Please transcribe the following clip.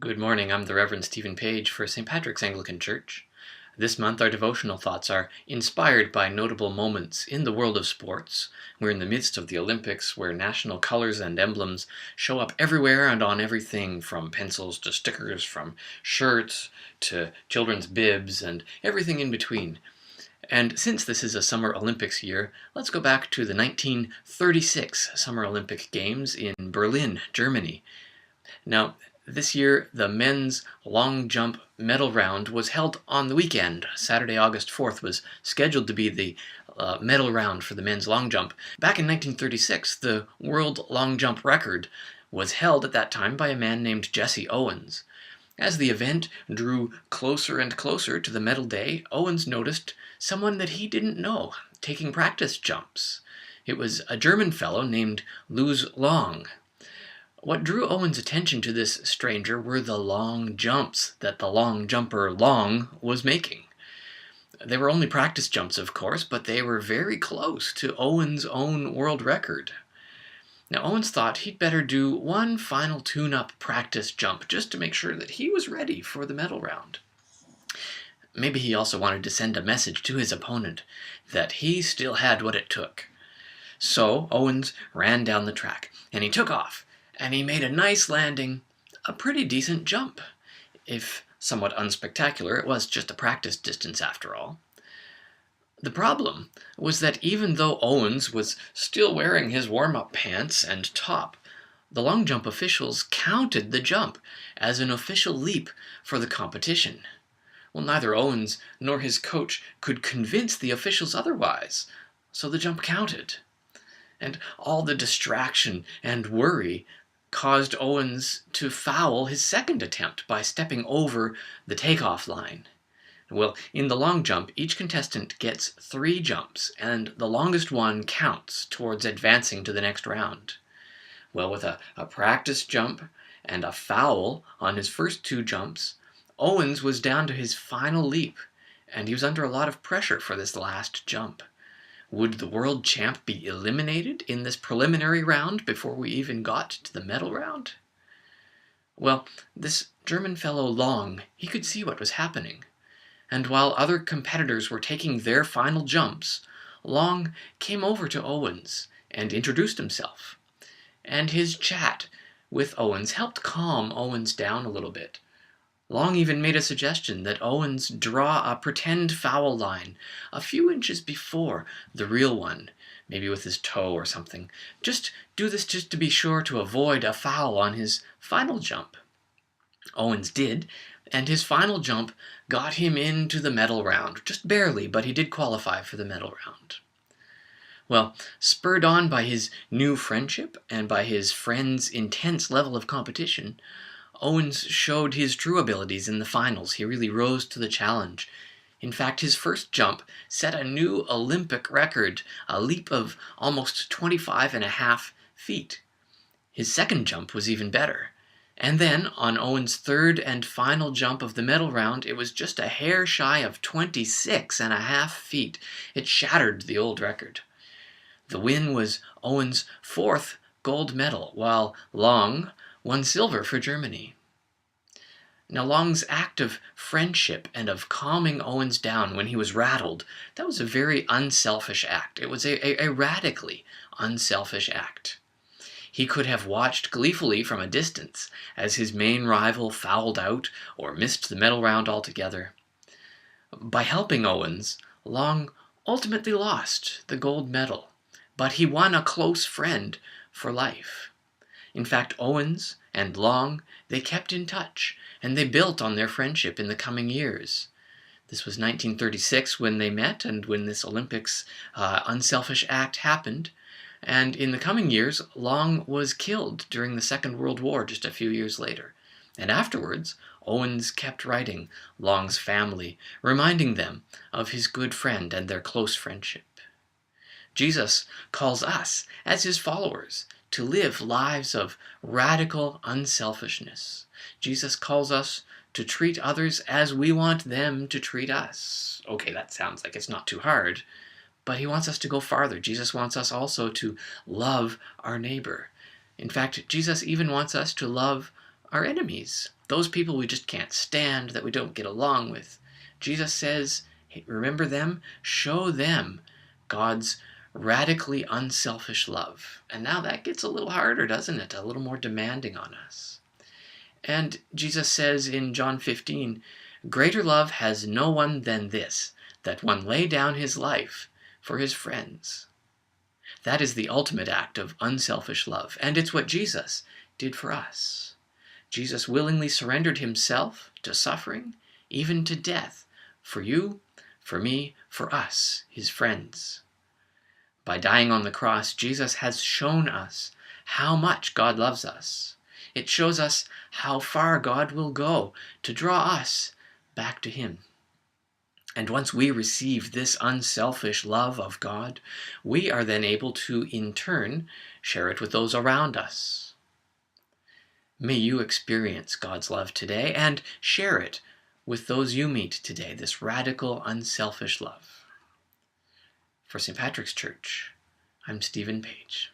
Good morning, I'm the Rev'd Steven Page for St. Patrick's Anglican Church. This month our devotional thoughts are inspired by notable moments in the world of sports. We're in the midst of the Olympics, where national colors and emblems show up everywhere and on everything, from pencils to stickers, from shirts to children's bibs, and everything in between. And since this is a Summer Olympics year, let's go back to the 1936 Summer Olympic Games in Berlin, Germany. Now, this year, the men's long jump medal round was held on the weekend. Saturday, August 4th was scheduled to be the medal round for the men's long jump. Back in 1936, the world long jump record was held at that time by a man named Jesse Owens. As the event drew closer and closer to the medal day, Owens noticed someone that he didn't know taking practice jumps. It was a German fellow named Luz Long. What drew Owen's attention to this stranger were the long jumps that the long jumper Long was making. They were only practice jumps, of course, but they were very close to Owen's own world record. Now, Owens thought he'd better do one final tune-up practice jump just to make sure that he was ready for the medal round. Maybe he also wanted to send a message to his opponent that he still had what it took. So Owens ran down the track, and he took off. And he made a nice landing, a pretty decent jump. If somewhat unspectacular, it was just a practice distance after all. The problem was that even though Owens was still wearing his warm-up pants and top, the long jump officials counted the jump as an official leap for the competition. Well, neither Owens nor his coach could convince the officials otherwise, so the jump counted. And all the distraction and worry caused Owens to foul his second attempt by stepping over the takeoff line. Well, in the long jump, each contestant gets 3 jumps, and the longest one counts towards advancing to the next round. Well, with a practice jump and a foul on his first 2 jumps, Owens was down to his final leap, and he was under a lot of pressure for this last jump. Would the world champ be eliminated in this preliminary round before we even got to the medal round? Well, this German fellow Long, he could see what was happening. And while other competitors were taking their final jumps, Long came over to Owens and introduced himself. And his chat with Owens helped calm Owens down a little bit. Long even made a suggestion that Owens draw a pretend foul line a few inches before the real one, maybe with his toe or something. Just do this just to be sure to avoid a foul on his final jump. Owens did, and his final jump got him into the medal round. Just barely, but he did qualify for the medal round. Well, spurred on by his new friendship and by his friends' intense level of competition, Owens showed his true abilities in the finals. He really rose to the challenge. In fact, his first jump set a new Olympic record, a leap of almost 25.5 feet. His second jump was even better. And then, on Owens' third and final jump of the medal round, it was just a hair shy of 26.5 feet. It shattered the old record. The win was Owens' 4th gold medal, while Long won silver for Germany. Now, Long's act of friendship and of calming Owens down when he was rattled, that was a very unselfish act. It was a radically unselfish act. He could have watched gleefully from a distance as his main rival fouled out or missed the medal round altogether. By helping Owens, Long ultimately lost the gold medal, but he won a close friend for life. In fact, Owens and Long, they kept in touch, and they built on their friendship in the coming years. This was 1936 when they met and when this Olympics unselfish act happened. And in the coming years, Long was killed during the Second World War just a few years later. And afterwards, Owens kept writing Long's family, reminding them of his good friend and their close friendship. Jesus calls us, as his followers, to live lives of radical unselfishness. Jesus calls us to treat others as we want them to treat us. Okay, that sounds like it's not too hard, but he wants us to go farther. Jesus wants us also to love our neighbor. In fact, Jesus even wants us to love our enemies. those people we just can't stand, that we don't get along with. Jesus says, hey, remember them? Show them God's radically unselfish love. And now that gets a little harder, doesn't it? A little more demanding on us. And Jesus says in John 15, greater love has no one than this, that one lay down his life for his friends. That is the ultimate act of unselfish love, and it's what Jesus did for us. Jesus willingly surrendered himself to suffering, even to death, for you, for me, for us, his friends. By dying on the cross, Jesus has shown us how much God loves us. It shows us how far God will go to draw us back to him. And once we receive this unselfish love of God, we are then able to, in turn, share it with those around us. May you experience God's love today and share it with those you meet today, this radical, unselfish love. For St. Patrick's Church, I'm Stephen Page.